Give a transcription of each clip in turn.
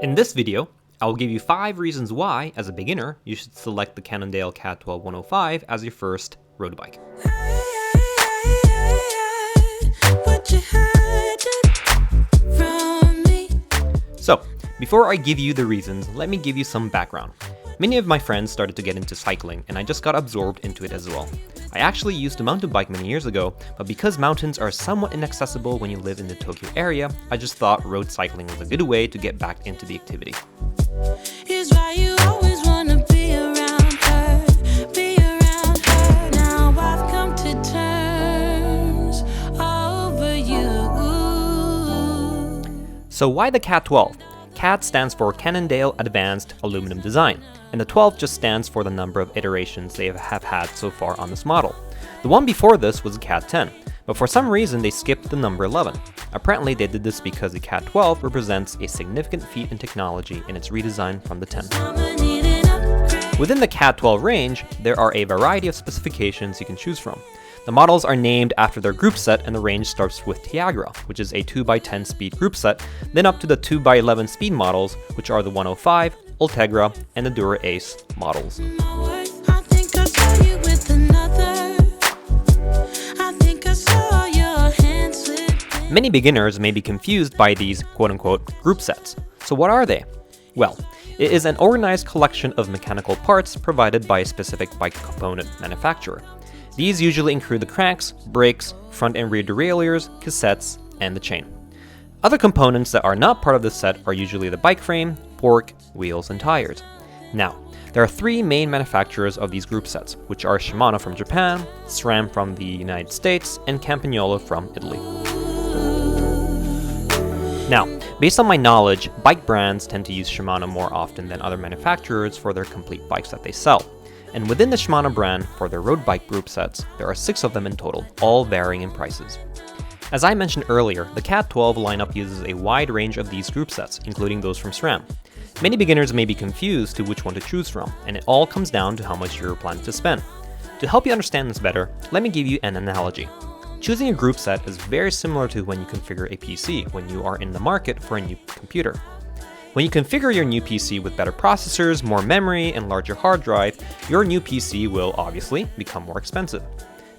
In this video, I will give you 5 reasons why, as a beginner, you should select the Cannondale CAAD12 105 as your first road bike. So, before I give you the reasons, let me give you some background. Many of my friends started to get into cycling, and I just got absorbed into it as well. I actually used a mountain bike many years ago, but because mountains are somewhat inaccessible when you live in the Tokyo area, I just thought road cycling was a good way to get back into the activity. So why the CAAD12? CAAD stands for Cannondale Advanced Aluminum Design, and the 12 just stands for the number of iterations they have had so far on this model. The one before this was the CAAD10, but for some reason they skipped the number 11. Apparently they did this because the CAAD12 represents a significant feat in technology in its redesign from the 10. Within the CAAD12 range, there are a variety of specifications you can choose from. The models are named after their group set, and the range starts with Tiagra, which is a 2x10 speed group set, then up to the 2x11 speed models, which are the 105, Ultegra, and the Dura Ace models. Many beginners may be confused by these quote-unquote group sets. So what are they? Well, it is an organized collection of mechanical parts provided by a specific bike component manufacturer. These usually include the cranks, brakes, front and rear derailleurs, cassettes, and the chain. Other components that are not part of this set are usually the bike frame, fork, wheels, and tires. Now, there are 3 main manufacturers of these group sets, which are Shimano from Japan, SRAM from the United States, and Campagnolo from Italy. Now, based on my knowledge, bike brands tend to use Shimano more often than other manufacturers for their complete bikes that they sell. And within the Shimano brand, for their road bike group sets, there are 6 of them in total, all varying in prices. As I mentioned earlier, the CAAD12 lineup uses a wide range of these group sets, including those from SRAM. Many beginners may be confused to which one to choose from, and it all comes down to how much you're planning to spend. To help you understand this better, let me give you an analogy. Choosing a group set is very similar to when you configure a PC when you are in the market for a new computer. When you configure your new PC with better processors, more memory, and larger hard drive, your new PC will obviously become more expensive.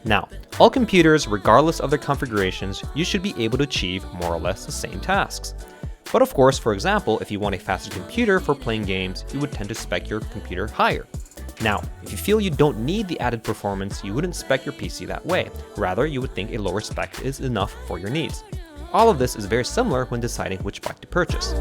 Now, all computers, regardless of their configurations, you should be able to achieve more or less the same tasks. But of course, for example, if you want a faster computer for playing games, you would tend to spec your computer higher. Now, if you feel you don't need the added performance, you wouldn't spec your PC that way. Rather, you would think a lower spec is enough for your needs. All of this is very similar when deciding which bike to purchase.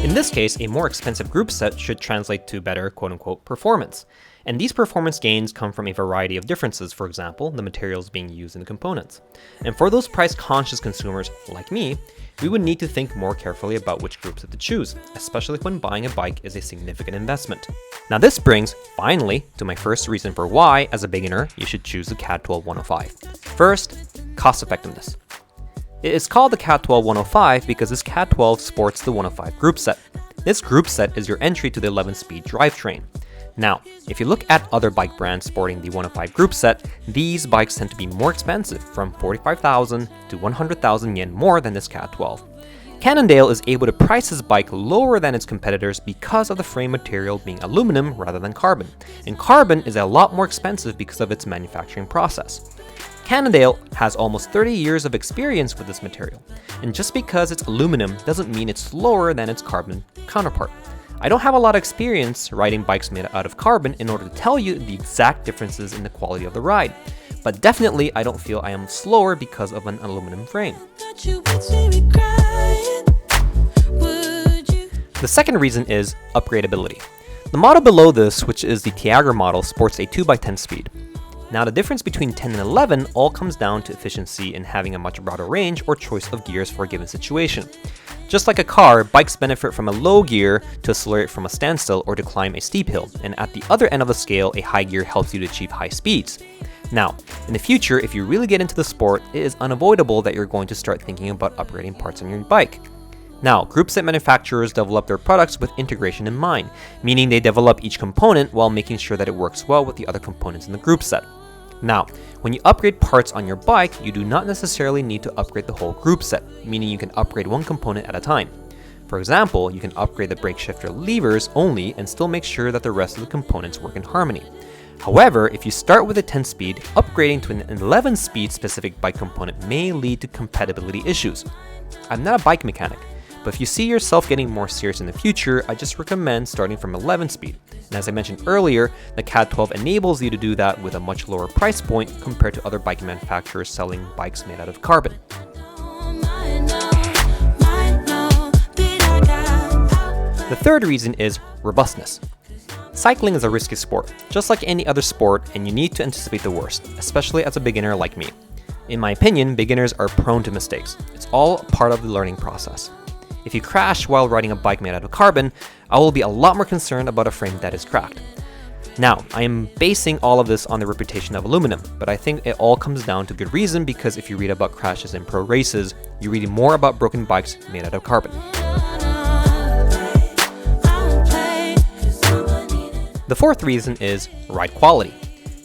In this case, a more expensive group set should translate to better quote-unquote performance. And these performance gains come from a variety of differences, for example, the materials being used in the components. And for those price-conscious consumers like me, we would need to think more carefully about which group set to choose, especially when buying a bike is a significant investment. Now this brings, finally, to my first reason for why, as a beginner, you should choose the CAAD12 105. First, cost effectiveness. It is called the CAAD12 105 because this CAAD12 sports the 105 group set. This group set is your entry to the 11-speed drivetrain. Now, if you look at other bike brands sporting the 105 group set, these bikes tend to be more expensive, from 45,000 to 100,000 yen more than this CAAD12. Cannondale is able to price his bike lower than its competitors because of the frame material being aluminum rather than carbon, and carbon is a lot more expensive because of its manufacturing process. Cannondale has almost 30 years of experience with this material, and just because it's aluminum doesn't mean it's slower than its carbon counterpart. I don't have a lot of experience riding bikes made out of carbon in order to tell you the exact differences in the quality of the ride, but definitely I don't feel I am slower because of an aluminum frame. The second reason is upgradability. The model below this, which is the Tiagra model, sports a 2x10 speed. Now the difference between 10 and 11 all comes down to efficiency and having a much broader range or choice of gears for a given situation. Just like a car, bikes benefit from a low gear to accelerate from a standstill or to climb a steep hill, and at the other end of the scale, a high gear helps you to achieve high speeds. Now, in the future, if you really get into the sport, it is unavoidable that you're going to start thinking about upgrading parts on your bike. Now, group set manufacturers develop their products with integration in mind, meaning they develop each component while making sure that it works well with the other components in the group set. Now, when you upgrade parts on your bike, you do not necessarily need to upgrade the whole group set, meaning you can upgrade one component at a time. For example, you can upgrade the brake shifter levers only and still make sure that the rest of the components work in harmony. However, if you start with a 10-speed, upgrading to an 11-speed specific bike component may lead to compatibility issues. I'm not a bike mechanic, but if you see yourself getting more serious in the future, I just recommend starting from 11-speed. And as I mentioned earlier, the CAAD12 enables you to do that with a much lower price point compared to other bike manufacturers selling bikes made out of carbon. The third reason is robustness. Cycling is a risky sport, just like any other sport, and you need to anticipate the worst, especially as a beginner like me. In my opinion, beginners are prone to mistakes. It's all part of the learning process. If you crash while riding a bike made out of carbon, I will be a lot more concerned about a frame that is cracked. Now, I am basing all of this on the reputation of aluminum, but I think it all comes down to good reason because if you read about crashes in pro races, you're reading more about broken bikes made out of carbon. The fourth reason is ride quality.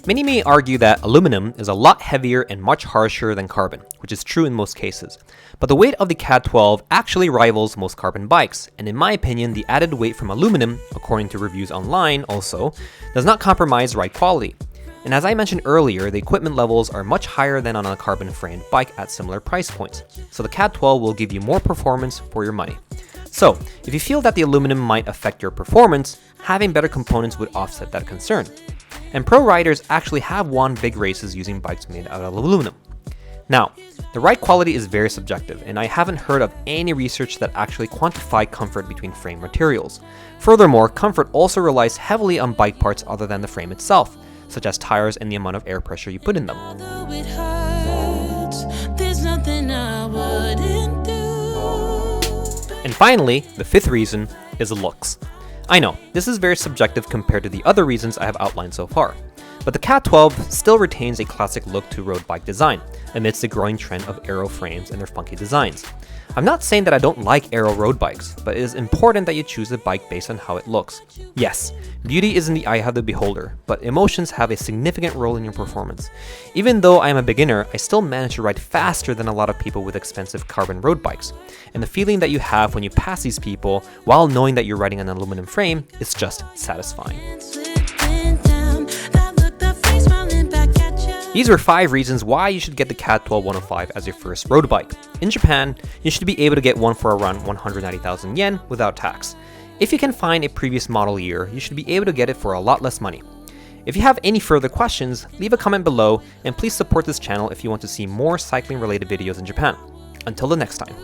Many may argue that aluminum is a lot heavier and much harsher than carbon, which is true in most cases. But the weight of the CAAD12 actually rivals most carbon bikes, and in my opinion, the added weight from aluminum, according to reviews online also, does not compromise ride quality. And as I mentioned earlier, the equipment levels are much higher than on a carbon framed bike at similar price points, so the CAAD12 will give you more performance for your money. So, if you feel that the aluminum might affect your performance, having better components would offset that concern. And pro riders actually have won big races using bikes made out of aluminum. Now, the ride quality is very subjective, and I haven't heard of any research that actually quantified comfort between frame materials. Furthermore, comfort also relies heavily on bike parts other than the frame itself, such as tires and the amount of air pressure you put in them. And finally, the fifth reason is looks. I know, this is very subjective compared to the other reasons I have outlined so far, but the CAAD12 still retains a classic look to road bike design, amidst the growing trend of aero frames and their funky designs. I'm not saying that I don't like aero road bikes, but it is important that you choose a bike based on how it looks. Yes, beauty is in the eye of the beholder, but emotions have a significant role in your performance. Even though I am a beginner, I still manage to ride faster than a lot of people with expensive carbon road bikes. And the feeling that you have when you pass these people while knowing that you're riding an aluminum frame is just satisfying. These were 5 reasons why you should get the CAAD12 105 as your first road bike. In Japan, you should be able to get one for around 190,000 yen without tax. If you can find a previous model year, you should be able to get it for a lot less money. If you have any further questions, leave a comment below, and please support this channel if you want to see more cycling related videos in Japan. Until the next time.